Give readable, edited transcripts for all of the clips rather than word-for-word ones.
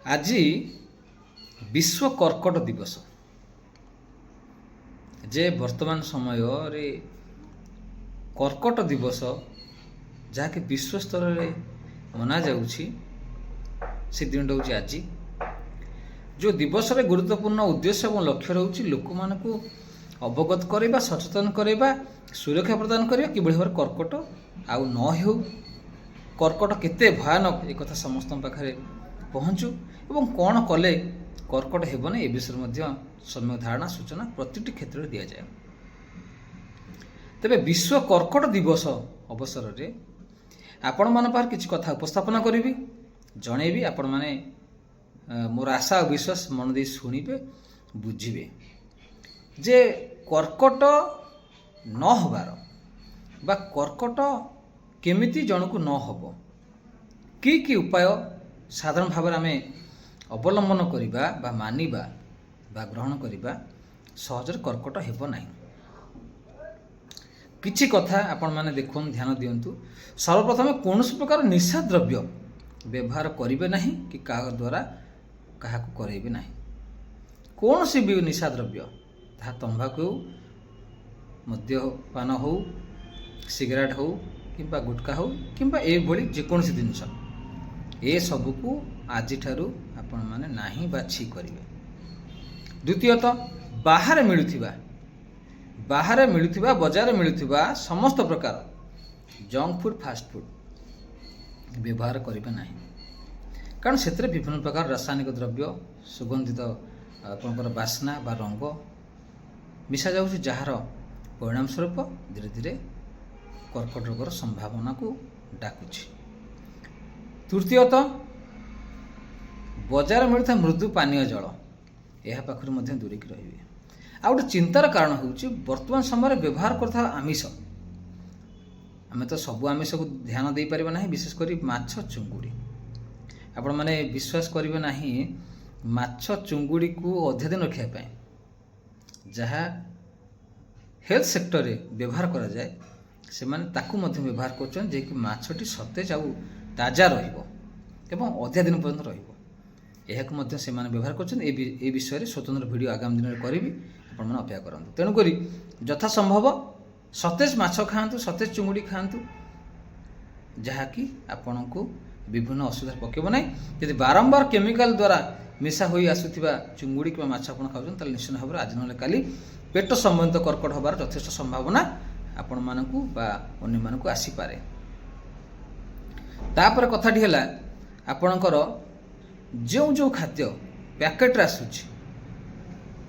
ଆଜି ବିଶ୍ୱ କର୍କଟ ଦିବସ। ଯେ ବର୍ତ୍ତମାନ ସମୟରେ କର୍କଟ ଦିବସ ଯାହାକି ବିଶ୍ୱ ସ୍ତରରେ ମନାଯାଉଛି, ସେ ଦିନଟା ହେଉଛି ଆଜି। ଯେଉଁ ଦିବସରେ ଗୁରୁତ୍ୱପୂର୍ଣ୍ଣ ଉଦ୍ଦେଶ୍ୟ ଏବଂ ଲକ୍ଷ୍ୟ ରହୁଛି ଲୋକମାନଙ୍କୁ ଅବଗତ କରାଇବା, ସଚେତନ କରାଇବା, ସୁରକ୍ଷା ପ୍ରଦାନ କରିବା, କିଭଳି ଭାବରେ କର୍କଟ ଆଉ ନ ହେଉ, କର୍କଟ କେତେ ଭୟାନକ ଏ କଥା ସମସ୍ତଙ୍କ ପାଖରେ ପହଞ୍ଚୁ ଏବଂ କ'ଣ କଲେ କର୍କଟ ହେବନି ଏ ବିଷୟରେ ମଧ୍ୟ ସମ୍ୟକ ଧାରଣା ସୂଚନା ପ୍ରତିଟି କ୍ଷେତ୍ରରେ ଦିଆଯାଏ। ତେବେ ବିଶ୍ୱ କର୍କଟ ଦିବସ ଅବସରରେ ଆପଣମାନଙ୍କ ପାଖରେ କିଛି କଥା ଉପସ୍ଥାପନ କରିବି, ଜଣେଇବି। ଆପଣମାନେ ମୋର ଆଶା ଓ ବିଶ୍ୱାସ ମନ ଦେଇ ଶୁଣିବେ, ବୁଝିବେ ଯେ କର୍କଟ ନ ହେବାର ବା କର୍କଟ କେମିତି ଜଣକୁ ନ ହେବ, କି ଉପାୟ ସାଧାରଣ ଭାବରେ ଆମେ ଅବଲମ୍ବନ କରିବା ବା ମାନିବା ବା ଗ୍ରହଣ କରିବା, ସହଜରେ କର୍କଟ ହେବ ନାହିଁ। କିଛି କଥା ଆପଣମାନେ ଦେଖନ୍ତୁ, ଧ୍ୟାନ ଦିଅନ୍ତୁ। ସର୍ବପ୍ରଥମେ କୌଣସି ପ୍ରକାର ନିଶା ଦ୍ରବ୍ୟ ବ୍ୟବହାର କରିବେ ନାହିଁ କି କାହା ଦ୍ୱାରା କାହାକୁ କରେଇବେ ନାହିଁ। କୌଣସି ବି ନିଶା ଦ୍ରବ୍ୟ, ତାହା ତମ୍ବାଖୁ ହେଉ, ମଦ୍ୟପାନ ହେଉ, ସିଗାରେଟ୍ ହେଉ କିମ୍ବା ଗୁଟକା ହେଉ କିମ୍ବା ଏଭଳି ଯେକୌଣସି ଜିନିଷ, ଏସବୁକୁ ଆଜିଠାରୁ ଆପଣମାନେ ନାହିଁ ବା ଛି କରିବେ। ଦ୍ୱିତୀୟତଃ ବାହାରେ ମିଳୁଥିବା ବଜାରରେ ମିଳୁଥିବା ସମସ୍ତ ପ୍ରକାର ଜଙ୍କ ଫୁଡ଼, ଫାଷ୍ଟ ଫୁଡ଼ ବ୍ୟବହାର କରିବେ ନାହିଁ। କାରଣ ସେଥିରେ ବିଭିନ୍ନ ପ୍ରକାର ରାସାୟନିକ ଦ୍ରବ୍ୟ, ସୁଗନ୍ଧିତ ଆପଣଙ୍କର ବାସ୍ନା ବା ରଙ୍ଗ ମିଶାଯାଉଛି, ଯାହାର ପରିଣାମ ସ୍ୱରୂପ ଧୀରେ ଧୀରେ କର୍କଟ ରୋଗର ସମ୍ଭାବନାକୁ ଡାକୁଛି। ତୃତୀୟତଃ ବଜାରରେ ମିଳୁଥିବା ମୃଦୁ ପାନୀୟ ଜଳ, ଏହା ପାଖରୁ ମଧ୍ୟ ଦୂରେଇକି ରହିବେ। ଆଉ ଗୋଟେ ଚିନ୍ତାର କାରଣ ହେଉଛି ବର୍ତ୍ତମାନ ସମୟରେ ବ୍ୟବହାର କରୁଥିବା ଆମିଷ। ଆମେ ତ ସବୁ ଆମିଷକୁ ଧ୍ୟାନ ଦେଇପାରିବା ନାହିଁ, ବିଶେଷ କରି ମାଛ, ଚୁଙ୍ଗୁଡ଼ି। ଆପଣମାନେ ବିଶ୍ୱାସ କରିବେ ନାହିଁ, ମାଛ ଚୁଙ୍ଗୁଡ଼ିକୁ ଅଧିକ ଦିନ ରଖିବା ପାଇଁ ଯାହା ହେଲ୍ଥ ସେକ୍ଟରରେ ବ୍ୟବହାର କରାଯାଏ, ସେମାନେ ତାକୁ ମଧ୍ୟ ବ୍ୟବହାର କରୁଛନ୍ତି, ଯିଏକି ମାଛଟି ସତେଜ ଆଉ ତାଜା ରହିବ ଏବଂ ଅଧିକ ଦିନ ପର୍ଯ୍ୟନ୍ତ ରହିବ। ଏହାକୁ ମଧ୍ୟ ସେମାନେ ବ୍ୟବହାର କରୁଛନ୍ତି। ଏ ବିଷୟରେ ସ୍ୱତନ୍ତ୍ର ଭିଡ଼ିଓ ଆଗାମୀ ଦିନରେ କରିବି, ଆପଣମାନେ ଅପେକ୍ଷା କରନ୍ତୁ। ତେଣୁକରି ଯଥା ସମ୍ଭବ ସତେଜ ମାଛ ଖାଆନ୍ତୁ, ସତେଜ ଚୁଙ୍ଗୁଡ଼ି ଖାଆନ୍ତୁ, ଯାହାକି ଆପଣଙ୍କୁ ବିଭିନ୍ନ ଅସୁବିଧାରେ ପକାଇବ ନାହିଁ। ଯଦି ବାରମ୍ବାର କେମିକାଲ ଦ୍ୱାରା ମିଶା ହୋଇ ଆସୁଥିବା ଚୁଙ୍ଗୁଡ଼ି କିମ୍ବା ମାଛ ଆପଣ ଖାଉଛନ୍ତି, ତାହେଲେ ନିଶ୍ଚିତ ଭାବରେ ଆଜି ନହେଲେ କାଲି ପେଟ ସମ୍ବନ୍ଧିତ କର୍କଟ ହେବାର ଯଥେଷ୍ଟ ସମ୍ଭାବନା ଆପଣମାନଙ୍କୁ ବା ଅନ୍ୟମାନଙ୍କୁ ଆସିପାରେ। ତାପରେ କଥାଟି ହେଲା, ଆପଣଙ୍କର ଯେଉଁ ଖାଦ୍ୟ ପ୍ୟାକେଟରେ ଆସୁଛି,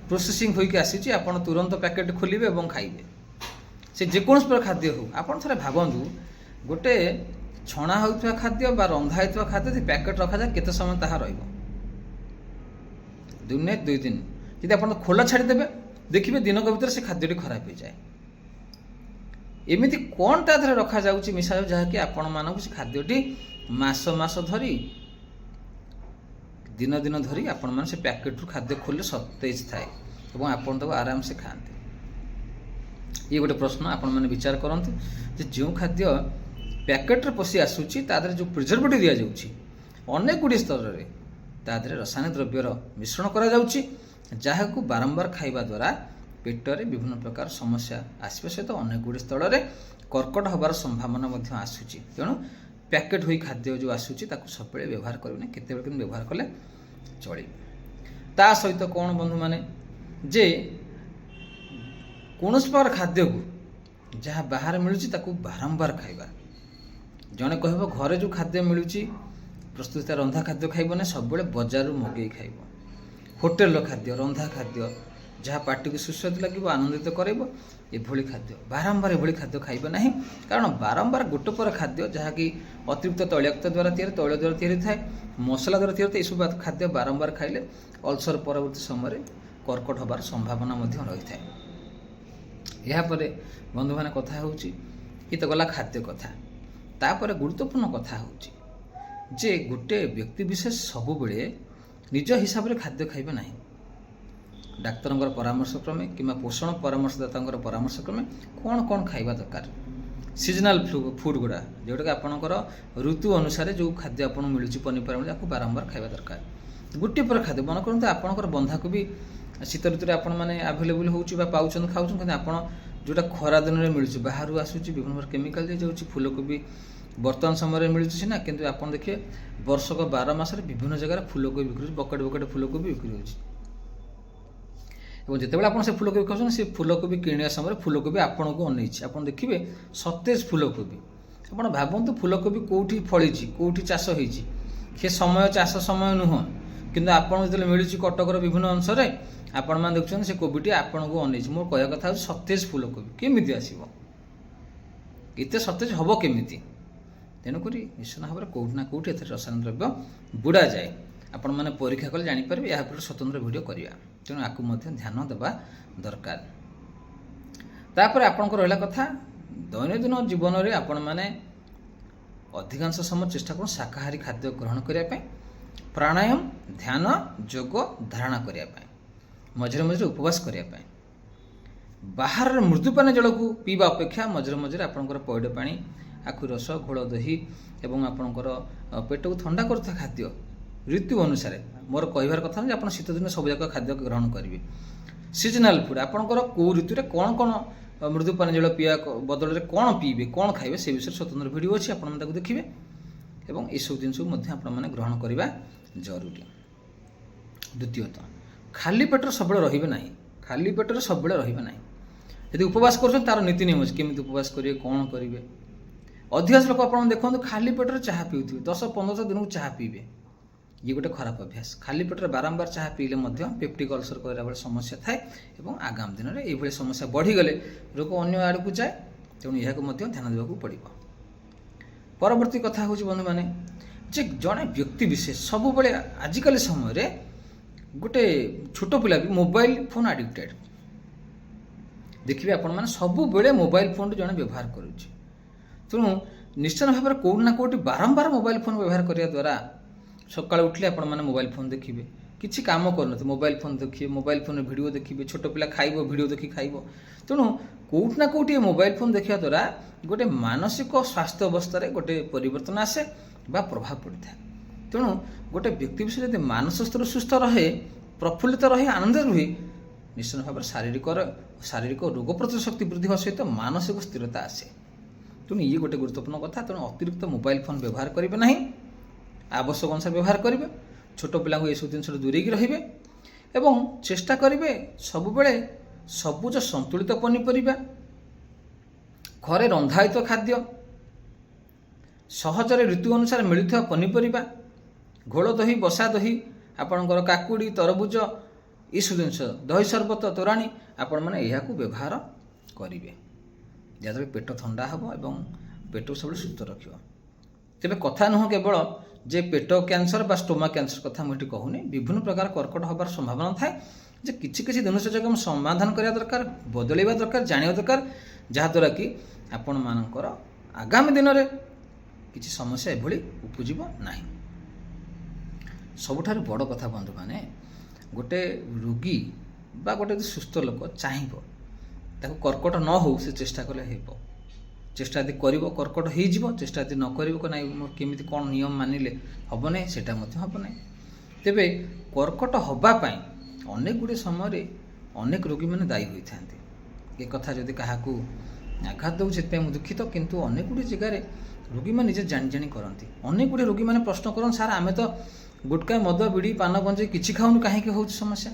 ପ୍ରୋସେସିଂ ହୋଇକି ଆସିଛି, ଆପଣ ତୁରନ୍ତ ପ୍ୟାକେଟ ଖୋଲିବେ ଏବଂ ଖାଇବେ। ସେ ଯେକୌଣସି ପ୍ରକାର ଖାଦ୍ୟ ହେଉ, ଆପଣ ଥରେ ଭାବନ୍ତୁ, ଗୋଟେ ଛଣା ହେଉଥିବା ଖାଦ୍ୟ ବା ରନ୍ଧା ହେଉଥିବା ଖାଦ୍ୟ ଯଦି ପ୍ୟାକେଟ ରଖାଯାଏ, କେତେ ସମୟ ତାହା ରହିବ? ଦିନେ 2 ଦିନ। ଯଦି ଆପଣ ଖୋଲା ଛାଡ଼ିଦେବେ, ଦେଖିବେ ଦିନକ ଭିତରେ ସେ ଖାଦ୍ୟଟି ଖରାପ ହେଇଯାଏ। ଏମିତି କ'ଣ ତା ଦେହରେ ରଖାଯାଉଛି, ମିଶାଯାଉଛି, ଯାହାକି ଆପଣମାନଙ୍କୁ ସେ ଖାଦ୍ୟଟି ମାସ ଧରି, ଦିନ ଧରି ଆପଣମାନେ ସେ ପ୍ୟାକେଟରୁ ଖାଦ୍ୟ ଖୋଲିଲେ ସତେଜ ଥାଏ ଏବଂ ଆପଣ ତାକୁ ଆରାମସେ ଖାଆନ୍ତି। ଇଏ ଗୋଟେ ପ୍ରଶ୍ନ ଆପଣମାନେ ବିଚାର କରନ୍ତୁ ଯେ ଯେଉଁ ଖାଦ୍ୟ ପ୍ୟାକେଟରେ ପଶି ଆସୁଛି, ତା ଦେହରେ ଯେଉଁ ପ୍ରିଜର୍ଭେଟିଭ୍ ଦିଆଯାଉଛି, ଅନେକ ଗୁଡ଼ିଏ ସ୍ତରରେ ତା ଦେହରେ ରାସାୟନିକ ଦ୍ରବ୍ୟର ମିଶ୍ରଣ କରାଯାଉଛି, ଯାହାକୁ ବାରମ୍ବାର ଖାଇବା ଦ୍ୱାରା ପେଟରେ ବିଭିନ୍ନ ପ୍ରକାର ସମସ୍ୟା ଆସିବା ସହିତ ଅନେକ ଗୁଡ଼ିଏ ସ୍ଥଳରେ କର୍କଟ ହେବାର ସମ୍ଭାବନା ମଧ୍ୟ ଆସୁଛି। ତେଣୁ ପ୍ୟାକେଟ ହୋଇ ଖାଦ୍ୟ ଯେଉଁ ଆସୁଛି, ତାକୁ ସବୁବେଳେ ବ୍ୟବହାର କରିବେ ନାହିଁ, କେତେବେଳେ କିନ୍ତୁ ବ୍ୟବହାର କଲେ ଚଳିବ। ତା ସହିତ କ'ଣ ବନ୍ଧୁମାନେ, ଯେ କୌଣସି ପ୍ରକାର ଖାଦ୍ୟକୁ ଯାହା ବାହାରେ ମିଳୁଛି ତାକୁ ବାରମ୍ବାର ଖାଇବା। ଜଣେ କହିବ ଘରେ ଯେଉଁ ଖାଦ୍ୟ ମିଳୁଛି ପ୍ରସ୍ତୁତ ରନ୍ଧା ଖାଦ୍ୟ ଖାଇବ ନାହିଁ, ସବୁବେଳେ ବଜାରରୁ ମଗେଇ ଖାଇବ। ହୋଟେଲର ଖାଦ୍ୟ, ରନ୍ଧା ଖାଦ୍ୟ, ଯାହା ପାଟିକୁ ସୁସ୍ୱାଦୁ ଲାଗିବ, ଆନନ୍ଦିତ କରାଇବ, ଏଭଳି ଖାଦ୍ୟ ବାରମ୍ବାର ଏଭଳି ଖାଦ୍ୟ ଖାଇବ ନାହିଁ। କାରଣ ବାରମ୍ବାର ଗୋଟେ ପରେ ଖାଦ୍ୟ, ଯାହାକି ଅତିରିକ୍ତ ତୈଳାକ୍ତ ଦ୍ୱାରା ତିଆରି, ତୈଳ ଦ୍ୱାରା ତିଆରି ଥାଏ, ମସଲା ଦ୍ୱାରା ତିଆରି ଥାଏ, ଏସବୁ ଖାଦ୍ୟ ବାରମ୍ବାର ଖାଇଲେ ଅଲ୍ସର ପରବର୍ତ୍ତୀ ସମୟରେ କର୍କଟ ହେବାର ସମ୍ଭାବନା ମଧ୍ୟ ରହିଥାଏ। ଏହାପରେ ବନ୍ଧୁମାନେ କଥା ହେଉଛି, ଏ ତ ଗଲା ଖାଦ୍ୟ କଥା। ତାପରେ ଗୁରୁତ୍ୱପୂର୍ଣ୍ଣ କଥା ହେଉଛି ଯେ ଗୋଟେ ବ୍ୟକ୍ତି ବିଶେଷ ସବୁବେଳେ ନିଜ ହିସାବରେ ଖାଦ୍ୟ ଖାଇବେ ନାହିଁ। ଡାକ୍ତରଙ୍କର ପରାମର୍ଶ କ୍ରମେ କିମ୍ବା ପୋଷଣ ପରାମର୍ଶଦାତାଙ୍କର ପରାମର୍ଶ କ୍ରମେ କ'ଣ ଖାଇବା ଦରକାର। ସିଜନାଲ ଫୁଡ଼ ଗୁଡ଼ା, ଯେଉଁଟାକି ଆପଣଙ୍କର ଋତୁ ଅନୁସାରେ ଯେଉଁ ଖାଦ୍ୟ ଆପଣଙ୍କୁ ମିଳୁଛି, ପନିପରିବା, ତାକୁ ବାରମ୍ବାର ଖାଇବା ଦରକାର। ଗୋଟିଏ ପ୍ରକାର ଖାଦ୍ୟ ମନେ କରନ୍ତୁ ଆପଣଙ୍କର ବନ୍ଧାକୋବି ଶୀତ ଋତୁରେ ଆପଣମାନେ ଆଭେଲେବୁଲ୍ ହେଉଛି ବା ପାଉଛନ୍ତି ଖାଉଛନ୍ତି, କିନ୍ତୁ ଆପଣ ଯେଉଁଟା ଖରା ଦିନରେ ମିଳୁଛି ବାହାରୁ ଆସୁଛି ବିଭିନ୍ନ ପ୍ରକାର କେମିକାଲ ଦିଆଯାଉଛି। ଫୁଲକୋବି ବର୍ତ୍ତମାନ ସମୟରେ ମିଳୁଛି ସିନା, କିନ୍ତୁ ଆପଣ ଦେଖିବେ ବର୍ଷକ 12 ମାସରେ ବିଭିନ୍ନ ଜାଗାରେ ଫୁଲକୋବି ବିକ୍ରି ହେଉଛି, ବକେଟ ବକେଟ ଫୁଲକୋବି ବିକ୍ରି ହେଉଛି। ଏବଂ ଯେତେବେଳେ ଆପଣ ସେ ଫୁଲକୋବି ଖାଉଛନ୍ତି, ସେ ଫୁଲକୋବି କିଣିବା ସମୟରେ ଫୁଲକୋବି ଆପଣଙ୍କୁ ଅନେଇଛି। ଆପଣ ଦେଖିବେ ସତେଜ ଫୁଲକୋବି। ଆପଣ ଭାବନ୍ତୁ ଫୁଲକୋବି କେଉଁଠି ଫଳିଛି, କେଉଁଠି ଚାଷ ହେଇଛି, ସେ ସମୟ ଚାଷ ସମୟ ନୁହଁ, କିନ୍ତୁ ଆପଣଙ୍କୁ ଯେତେବେଳେ ମିଳୁଛି କଟକର ବିଭିନ୍ନ ଅଂଶରେ ଆପଣମାନେ ଦେଖୁଛନ୍ତି ସେ କୋବିଟି ଆପଣଙ୍କୁ ଅନେଇଛି। ମୋର କହିବା କଥା ହେଉଛି ସତେଜ ଫୁଲକୋବି କେମିତି ଆସିବ, ଏତେ ସତେଜ ହେବ କେମିତି? ତେଣୁକରି ନିଶ୍ଚିତ ଭାବରେ କେଉଁଠି ନା କେଉଁଠି ଏଥିରେ ରସାୟନ ଦ୍ରବ୍ୟ ବୁଡ଼ାଯାଏ। ଆପଣମାନେ ପରୀକ୍ଷା କଲେ ଜାଣିପାରିବେ, ଏହା ଉପରେ ସ୍ୱତନ୍ତ୍ର ଭିଡ଼ିଓ କରିବା, ତେଣୁ ଆକୁ ମଧ୍ୟ ଧ୍ୟାନ ଦେବା ଦରକାର। ତାପରେ ଆପଣଙ୍କର ରହିଲା କଥା, ଦୈନନ୍ଦିନ ଜୀବନରେ ଆପଣମାନେ ଅଧିକାଂଶ ସମୟ ଚେଷ୍ଟା କରନ୍ତୁ ଶାକାହାରୀ ଖାଦ୍ୟ ଗ୍ରହଣ କରିବା ପାଇଁ, ପ୍ରାଣାୟାମ, ଧ୍ୟାନ, ଯୋଗ ଧାରଣା କରିବା ପାଇଁ, ମଝିରେ ମଝିରେ ଉପବାସ କରିବା ପାଇଁ। ବାହାରର ମୃଦୁପାନୀୟ ଜଳକୁ ପିଇବା ଅପେକ୍ଷା ମଝିରେ ମଝିରେ ଆପଣଙ୍କର ପଇଡ଼ ପାଣି, ଆଖୁ ରସ, ଘୋଳ ଦହି ଏବଂ ଆପଣଙ୍କର ପେଟକୁ ଥଣ୍ଡା କରୁଥିବା ଖାଦ୍ୟ ଋତୁ ଅନୁସାରେ, ମୋର କହିବାର କଥା ନୁହେଁ ଯେ ଆପଣ ଶୀତଦିନେ ସବୁଯାକ ଖାଦ୍ୟ ଗ୍ରହଣ କରିବେ। ସିଜନାଲ ଫୁଡ଼, ଆପଣଙ୍କର କେଉଁ ଋତୁରେ କ'ଣ କ'ଣ ମୃଦୁ ପାନୀୟ ଜଳ ପିଇବା ବଦଳରେ କ'ଣ ପିଇବେ, କ'ଣ ଖାଇବେ, ସେ ବିଷୟରେ ସ୍ୱତନ୍ତ୍ର ଭିଡ଼ିଓ ଅଛି, ଆପଣମାନେ ତାକୁ ଦେଖିବେ ଏବଂ ଏସବୁ ଜିନିଷକୁ ମଧ୍ୟ ଆପଣମାନେ ଗ୍ରହଣ କରିବା ଜରୁରୀ। ଦ୍ୱିତୀୟତଃ, ଖାଲି ପେଟରେ ସବୁବେଳେ ରହିବେ ନାହିଁ। ଖାଲି ପେଟରେ ସବୁବେଳେ ରହିବେ ନାହିଁ। ଯଦି ଉପବାସ କରୁଛନ୍ତି ତାର ନୀତି ନିୟମ ଅଛି, କେମିତି ଉପବାସ କରିବେ, କ'ଣ କରିବେ। ଅଧିକାଂଶ ଲୋକ ଆପଣ ଦେଖନ୍ତୁ ଖାଲି ପେଟରେ ଚାହା ପିଉଥିବେ, 10-15 ଦିନକୁ ଚାହା ପିଇବେ। ଇଏ ଗୋଟେ ଖରାପ ଅଭ୍ୟାସ। ଖାଲି ପେଟରେ ବାରମ୍ବାର ଚାହା ପିଇଲେ ମଧ୍ୟ ପେପ୍ଟିକ୍ ଅଲସର କରିବା ଭଳି ସମସ୍ୟା ଥାଏ ଏବଂ ଆଗାମୀ ଦିନରେ ଏଇଭଳି ସମସ୍ୟା ବଢ଼ିଗଲେ ରୋଗ ଅନ୍ୟ ଆଡ଼କୁ ଯାଏ। ତେଣୁ ଏହାକୁ ମଧ୍ୟ ଧ୍ୟାନ ଦେବାକୁ ପଡ଼ିବ। ପରବର୍ତ୍ତୀ କଥା ହେଉଛି ବନ୍ଧୁମାନେ, ଯେ ଜଣେ ବ୍ୟକ୍ତି ବିଶେଷ ସବୁବେଳେ ଆଜିକାଲି ସମୟରେ ଗୋଟେ ଛୋଟ ପିଲା ବି ମୋବାଇଲ ଫୋନ୍ ଆଡ଼ିକ୍ଟେଡ଼। ଦେଖିବେ ଆପଣମାନେ ସବୁବେଳେ ମୋବାଇଲ ଫୋନ୍ଟି ଜଣେ ବ୍ୟବହାର କରୁଛି। ତେଣୁ ନିଶ୍ଚିତ ଭାବରେ କେଉଁଠି ନା କେଉଁଠି ବାରମ୍ବାର ମୋବାଇଲ ଫୋନ୍ ବ୍ୟବହାର କରିବା ଦ୍ୱାରା ସକାଳୁ ଉଠିଲେ ଆପଣମାନେ ମୋବାଇଲ ଫୋନ୍ ଦେଖିବେ, କିଛି କାମ କରୁନଥିବେ ମୋବାଇଲ ଫୋନ୍ ଦେଖିବେ, ମୋବାଇଲ ଫୋନ୍ରେ ଭିଡ଼ିଓ ଦେଖିବେ, ଛୋଟ ପିଲା ଖାଇବ ଭିଡ଼ିଓ ଦେଖି ଖାଇବ। ତେଣୁ କେଉଁଠି ନା କେଉଁଠି ମୋବାଇଲ ଫୋନ୍ ଦେଖିବା ଦ୍ୱାରା ଗୋଟେ ମାନସିକ ସ୍ୱାସ୍ଥ୍ୟ ଅବସ୍ଥାରେ ଗୋଟେ ପରିବର୍ତ୍ତନ ଆସେ ବା ପ୍ରଭାବ ପଡ଼ିଥାଏ। ତେଣୁ ଗୋଟେ ବ୍ୟକ୍ତି ବିଷୟରେ ଯଦି ମାନସ ସ୍ତର ସୁସ୍ଥ ରହେ, ପ୍ରଫୁଲ୍ଲିତ ରହେ, ଆନନ୍ଦ ରୁହେ, ନିଶ୍ଚିତ ଭାବରେ ଶାରୀରିକ ରୋଗ ପ୍ରତିରୋଧ ଶକ୍ତି ବୃଦ୍ଧି ହେବା ସହିତ ମାନସିକ ସ୍ଥିରତା ଆସେ। ତେଣୁ ଇଏ ଗୋଟେ ଗୁରୁତ୍ୱପୂର୍ଣ୍ଣ କଥା। ତେଣୁ ଅତିରିକ୍ତ ମୋବାଇଲ ଫୋନ୍ ବ୍ୟବହାର କରିବେ ନାହିଁ, ଆବଶ୍ୟକ ଅନୁସାରେ ବ୍ୟବହାର କରିବେ। ଛୋଟ ପିଲାଙ୍କୁ ଏସବୁ ଜିନିଷରୁ ଦୂରେଇକି ରହିବେ ଏବଂ ଚେଷ୍ଟା କରିବେ ସବୁବେଳେ ସବୁଜ ସନ୍ତୁଳିତ ପନିପରିବା, ଘରେ ରନ୍ଧା ହୋଇଥିବା ଖାଦ୍ୟ, ସହଜରେ ଋତୁ ଅନୁସାରେ ମିଳୁଥିବା ପନିପରିବା, ଘୋଳ ଦହି, ବସା ଦହି, ଆପଣଙ୍କର କାକୁଡ଼ି, ତରଭୁଜ, ଏସବୁ ଜିନିଷ, ଦହି ସରବତ, ତୋରାଣୀ, ଆପଣମାନେ ଏହାକୁ ବ୍ୟବହାର କରିବେ, ଯାହାଦ୍ୱାରା ପେଟ ଥଣ୍ଡା ହେବ ଏବଂ ପେଟକୁ ସବୁବେଳେ ସୁସ୍ଥ ରଖିବ। ତେବେ କଥା ନୁହଁ କେବଳ ଯେ ପେଟ କ୍ୟାନ୍ସର ବା ଷ୍ଟୋମାକ୍ କ୍ୟାନ୍ସର କଥା ମୁଁ ଏଠି କହୁନି, ବିଭିନ୍ନ ପ୍ରକାର କର୍କଟ ହେବାର ସମ୍ଭାବନା ଥାଏ। ଯେ କିଛି କିଛି ଜିନିଷ ଯାକ ଆମେ ସମାଧାନ କରିବା ଦରକାର, ବଦଳାଇବା ଦରକାର, ଜାଣିବା ଦରକାର, ଯାହାଦ୍ୱାରା କି ଆପଣମାନଙ୍କର ଆଗାମୀ ଦିନରେ କିଛି ସମସ୍ୟା ଏଭଳି ଉପୁଜିବ ନାହିଁ। ସବୁଠାରୁ ବଡ଼ କଥା ବନ୍ଧୁମାନେ, ଗୋଟେ ରୋଗୀ ବା ଗୋଟେ ସୁସ୍ଥ ଲୋକ ଚାହିଁବ ତାକୁ କର୍କଟ ନ ହେଉ, ସେ ଚେଷ୍ଟା କଲେ ହେବ। ଚେଷ୍ଟା ଯଦି କରିବ କର୍କଟ ହେଇଯିବ, ଚେଷ୍ଟା ଯଦି ନ କରିବ ନାହିଁ ମୋର କେମିତି କ'ଣ ନିୟମ ମାନିଲେ ହେବ ନାହିଁ, ସେଇଟା ମଧ୍ୟ ହେବ ନାହିଁ। ତେବେ କର୍କଟ ହେବା ପାଇଁ ଅନେକ ଗୁଡ଼ିଏ ସମୟରେ ଅନେକ ରୋଗୀମାନେ ଦାୟୀ ହୋଇଥାନ୍ତି। ଏ କଥା ଯଦି କାହାକୁ ଆଘାତ ଦେଉଛି ସେଥିପାଇଁ ମୁଁ ଦୁଃଖିତ, କିନ୍ତୁ ଅନେକ ଗୁଡ଼ିଏ ଜାଗାରେ ରୋଗୀମାନେ ନିଜେ ଜାଣି ଜାଣି କରନ୍ତି। ଅନେକ ଗୁଡ଼ିଏ ରୋଗୀମାନେ ପ୍ରଶ୍ନ କରନ୍ତି, ସାର୍ ଆମେ ତ ଗୁଟକା, ମଦ, ବିଡ଼ି, ପାନ, ଗଞ୍ଜେଇ କିଛି ଖାଉନୁ, କାହିଁକି ହେଉଛି ସମସ୍ୟା?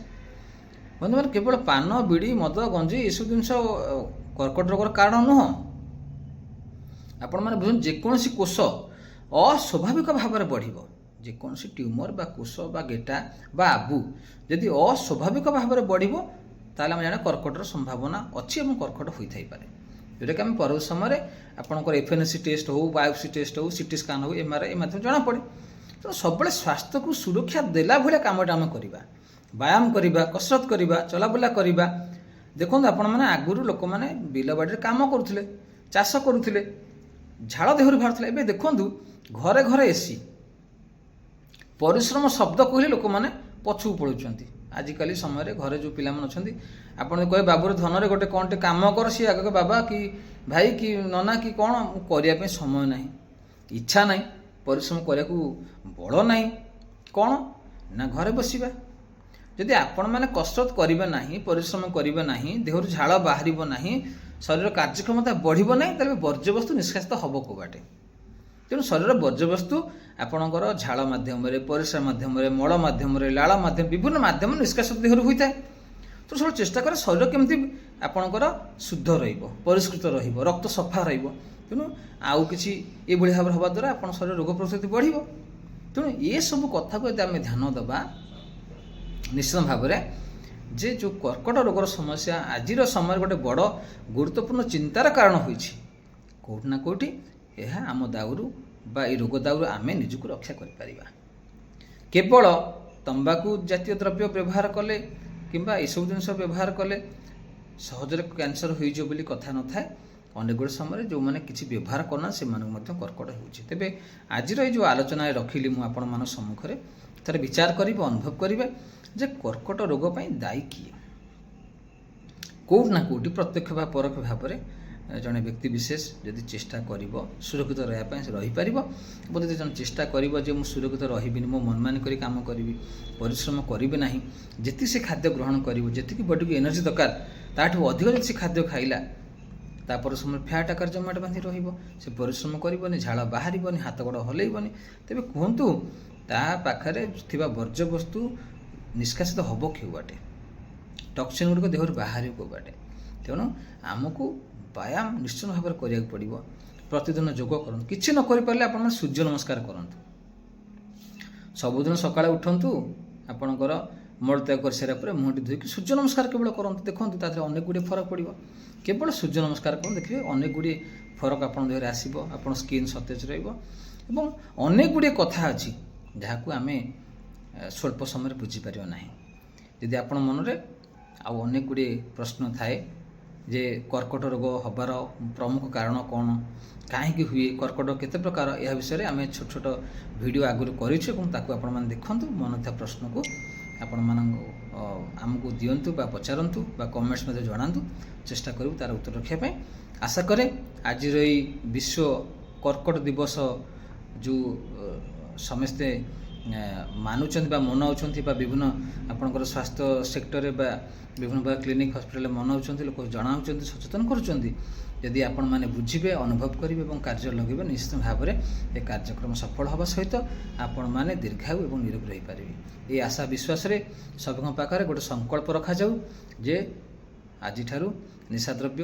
ବନ୍ଧୁମାନେ, କେବଳ ପାନ, ବିଡ଼ି, ମଦ, ଗଞ୍ଜେଇ ଏସବୁ ଜିନିଷ କର୍କଟ ରୋଗର କାରଣ ନୁହଁ। ଆପଣମାନେ ବୁଝନ୍ତୁ, ଯେକୌଣସି କୋଷ ଅସ୍ୱାଭାବିକ ଭାବରେ ବଢ଼ିବ, ଯେକୌଣସି ଟ୍ୟୁମର ବା କୋଷ ବା ଗେଟା ବା ଆବୁ ଯଦି ଅସ୍ୱାଭାବିକ ଭାବରେ ବଢ଼ିବ, ତାହେଲେ ଆମେ ଜାଣେ କର୍କଟର ସମ୍ଭାବନା ଅଛି ଏବଂ କର୍କଟ ହୋଇଥାଇପାରେ। ଯେଉଁଟାକି ଆମେ ପରବର୍ତ୍ତୀ ସମୟରେ ଆପଣଙ୍କର FNAC ଟେଷ୍ଟ ହେଉ, ବାୟୋପ୍ସି ଟେଷ୍ଟ ହେଉ, CT ସ୍କାନ୍ ହେଉ, MRI ଏ ମାଧ୍ୟମରେ ଜଣାପଡ଼େ। ତେଣୁ ସବୁବେଳେ ସ୍ୱାସ୍ଥ୍ୟକୁ ସୁରକ୍ଷା ଦେଲା ଭଳିଆ କାମଟା ଆମେ କରିବା, ବ୍ୟାୟାମ କରିବା, କସରତ କରିବା, ଚଲାବୁଲା କରିବା। ଦେଖନ୍ତୁ ଆପଣମାନେ ଆଗରୁ ଲୋକମାନେ ବିଲ ବାଡ଼ିରେ କାମ କରୁଥିଲେ, ଚାଷ କରୁଥିଲେ, ଝାଳ ଦେହରୁ ବାହାରୁଥିଲା। ଏବେ ଦେଖନ୍ତୁ ଘରେ ଘରେ AC, ପରିଶ୍ରମ ଶବ୍ଦ କହିଲେ ଲୋକମାନେ ପଛକୁ ପଳାଉଛନ୍ତି। ଆଜିକାଲି ସମୟରେ ଘରେ ଯେଉଁ ପିଲାମାନେ ଅଛନ୍ତି, ଆପଣ କହିବେ ବାବୁର ଧନରେ ଗୋଟେ କ'ଣଟେ କାମ କର, ସିଏ ଆଗ ବାବା କି ଭାଇ କି ନନା କି କ'ଣ, ମୁଁ କରିବା ପାଇଁ ସମୟ ନାହିଁ, ଇଚ୍ଛା ନାହିଁ, ପରିଶ୍ରମ କରିବାକୁ ବଳ ନାହିଁ। କ'ଣ ନା ଘରେ ବସିବା। ଯଦି ଆପଣମାନେ କସରତ କରିବେ ନାହିଁ, ପରିଶ୍ରମ କରିବେ ନାହିଁ, ଦେହରୁ ଝାଳ ବାହାରିବ ନାହିଁ, ଶରୀର କାର୍ଯ୍ୟକ୍ଷମତା ବଢ଼ିବ ନାହିଁ, ତାହେଲେ ବର୍ଜ୍ୟବସ୍ତୁ ନିଷ୍କାସିତ ହେବ କେଉଁ ବାଟେ? ତେଣୁ ଶରୀରର ବର୍ଜ୍ୟବସ୍ତୁ ଆପଣଙ୍କର ଝାଳ ମାଧ୍ୟମରେ, ପରିସ୍ରା ମାଧ୍ୟମରେ, ମଳ ମାଧ୍ୟମରେ, ଲାଳ ମାଧ୍ୟମ ବିଭିନ୍ନ ମାଧ୍ୟମରେ ନିଷ୍କାସିତ ଦେହରୁ ହୋଇଥାଏ। ତେଣୁ ସବୁବେଳେ ଚେଷ୍ଟା କରେ ଶରୀର କେମିତି ଆପଣଙ୍କର ଶୁଦ୍ଧ ରହିବ, ପରିଷ୍କୃତ ରହିବ, ରକ୍ତ ସଫା ରହିବ। ତେଣୁ ଆଉ କିଛି ଏଭଳି ଭାବରେ ହେବା ଦ୍ୱାରା ଆପଣ ଶରୀର ରୋଗ ପ୍ରତିରୋଧି ବଢ଼ିବ। ତେଣୁ ଏସବୁ କଥାକୁ ଯଦି ଆମେ ଧ୍ୟାନ ଦେବା, ନିଶ୍ଚିତ ଭାବରେ ଯେ ଯେଉଁ କର୍କଟ ରୋଗର ସମସ୍ୟା ଆଜିର ସମୟରେ ଗୋଟେ ବଡ଼ ଗୁରୁତ୍ୱପୂର୍ଣ୍ଣ ଚିନ୍ତାର କାରଣ ହୋଇଛି, କେଉଁଠି ନା କେଉଁଠି ଏହା ଆମ ଦାଉରୁ ବା ଏହି ରୋଗ ଦାଉରୁ ଆମେ ନିଜକୁ ରକ୍ଷା କରିପାରିବା। କେବଳ ତମ୍ବାଖୁ ଜାତୀୟ ଦ୍ରବ୍ୟ ବ୍ୟବହାର କଲେ କିମ୍ବା ଏସବୁ ଜିନିଷ ବ୍ୟବହାର କଲେ ସହଜରେ କ୍ୟାନ୍ସର ହୋଇଯିବ ବୋଲି କଥା ନଥାଏ। ଅନେକ ଗୁଡ଼ିଏ ସମୟରେ ଯେଉଁମାନେ କିଛି ବ୍ୟବହାର କରୁନାହାନ୍ତି ସେମାନଙ୍କୁ ମଧ୍ୟ କର୍କଟ ହେଉଛି। ତେବେ ଆଜିର এই ଯେଉଁ ଆଲୋଚନାରେ ରଖିଲି ମୁଁ ଆପଣମାନଙ୍କ ସମ୍ମୁଖରେ, ଥରେ ବିଚାର କରିବେ, ଅନୁଭବ କରିବେ ଯେ କର୍କଟ ରୋଗ ପାଇଁ ଦାୟୀ କିଏ। କେଉଁଠି ନା କେଉଁଠି ପ୍ରତ୍ୟକ୍ଷ ବା ପରୋକ୍ଷ ଭାବରେ ଜଣେ ବ୍ୟକ୍ତି ବିଶେଷ ଯଦି ଚେଷ୍ଟା କରିବ ସୁରକ୍ଷିତ ରହିବା ପାଇଁ ସେ ରହିପାରିବ। ଏବଂ ଯଦି ଜଣେ ଚେଷ୍ଟା କରିବ ଯେ ମୁଁ ସୁରକ୍ଷିତ ରହିବିନି, ମୁଁ ମନମାନି କରି କାମ କରିବି, ପରିଶ୍ରମ କରିବି ନାହିଁ, ଯେତିକି ସେ ଖାଦ୍ୟ ଗ୍ରହଣ କରିବ, ଯେତିକି ବଡ଼ିକୁ ଏନର୍ଜି ଦରକାର ତାଠୁ ଅଧିକ ଯଦି ସେ ଖାଦ୍ୟ ଖାଇଲା, ତାପରେ ସମୟରେ ଫ୍ୟାଟ୍ ଆକାର ଜମାଟ ବାନ୍ଧି ରହିବ, ସେ ପରିଶ୍ରମ କରିବନି, ଝାଳ ବାହାରିବନି, ହାତ ଗୋଡ଼ ହଲେଇବନି। ତେବେ କୁହନ୍ତୁ ତା ପାଖରେ ଥିବା ବର୍ଜ୍ୟବସ୍ତୁ ନିଷ୍କାସିତ ହେବ କେଉଁ ବାଟେ? ଟକ୍ସିନ୍ ଗୁଡ଼ିକ ଦେହରୁ ବାହାରିବ କେଉଁ ବାଟେ? ତେଣୁ ଆମକୁ ବ୍ୟାୟାମ ନିଶ୍ଚିତ ଭାବରେ କରିବାକୁ ପଡ଼ିବ। ପ୍ରତିଦିନ ଯୋଗ କରନ୍ତୁ। କିଛି ନ କରିପାରିଲେ ଆପଣମାନେ ସୂର୍ଯ୍ୟ ନମସ୍କାର କରନ୍ତୁ। ସବୁଦିନ ସକାଳେ ଉଠନ୍ତୁ, ଆପଣଙ୍କର ମଳତ୍ୟାଗ କରିସାରିବା ପରେ ମୁହଁଟି ଧୋଇକି ସୂର୍ଯ୍ୟ ନମସ୍କାର କେବଳ କରନ୍ତୁ। ଦେଖନ୍ତୁ ତା ଦେହରେ ଅନେକ ଗୁଡ଼ିଏ ଫରକ ପଡ଼ିବ। କେବଳ ସୂର୍ଯ୍ୟ ନମସ୍କାର କରନ୍ତୁ, ଦେଖିବେ ଅନେକ ଗୁଡ଼ିଏ ଫରକ ଆପଣଙ୍କ ଦେହରେ ଆସିବ, ଆପଣ ସ୍କିନ୍ ସତେଜ ରହିବ। ଏବଂ ଅନେକ ଗୁଡ଼ିଏ କଥା ଅଛି ଯାହାକୁ ଆମେ ସ୍ୱଳ୍ପ ସମୟରେ ବୁଝିପାରିବା ନାହିଁ। ଯଦି ଆପଣ ମନରେ ଆଉ ଅନେକ ଗୁଡ଼ିଏ ପ୍ରଶ୍ନ ଥାଏ ଯେ କର୍କଟ ରୋଗ ହେବାର ପ୍ରମୁଖ କାରଣ କ'ଣ, କାହିଁକି ହୁଏ, କର୍କଟ କେତେ ପ୍ରକାର, ଏହା ବିଷୟରେ ଆମେ ଛୋଟ ଛୋଟ ଭିଡ଼ିଓ ଆଗରୁ କରିଛୁ ଏବଂ ତାକୁ ଆପଣମାନେ ଦେଖନ୍ତୁ। ମନ ଥିବା ପ୍ରଶ୍ନକୁ ଆପଣମାନଙ୍କୁ ଆମକୁ ଦିଅନ୍ତୁ ବା ପଚାରନ୍ତୁ ବା କମେଣ୍ଟସ୍ ମଧ୍ୟ ଜଣାନ୍ତୁ। ଚେଷ୍ଟା କରିବୁ ତା'ର ଉତ୍ତର ରଖିବା ପାଇଁ। ଆଶା କରେ ଆଜିର ଏଇ ବିଶ୍ୱ କର୍କଟ ଦିବସ ଯେଉଁ ସମସ୍ତେ ମାନୁଛନ୍ତି ବା ମନାଉଛନ୍ତି ବା ବିଭିନ୍ନ ଆପଣଙ୍କର ସ୍ୱାସ୍ଥ୍ୟ ସେକ୍ଟରରେ ବା ବିଭିନ୍ନ ପ୍ରକାର କ୍ଲିନିକ୍ ହସ୍ପିଟାଲରେ ମନାଉଛନ୍ତି, ଲୋକ ଜଣାଉଛନ୍ତି, ସଚେତନ କରୁଛନ୍ତି। ଯଦି ଆପଣମାନେ ବୁଝିବେ, ଅନୁଭବ କରିବେ ଏବଂ କାର୍ଯ୍ୟ ଲଗାଇବେ, ନିଶ୍ଚିତ ଭାବରେ ଏ କାର୍ଯ୍ୟକ୍ରମ ସଫଳ ହେବା ସହିତ ଆପଣମାନେ ଦୀର୍ଘାୟୁ ଏବଂ ନିରୋଗ ରହିପାରିବେ। ଏହି ଆଶା ବିଶ୍ୱାସରେ ସବୁଙ୍କ ପାଖରେ ଗୋଟେ ସଂକଳ୍ପ ରଖାଯାଉ ଯେ ଆଜିଠାରୁ ନିଶାଦ୍ରବ୍ୟ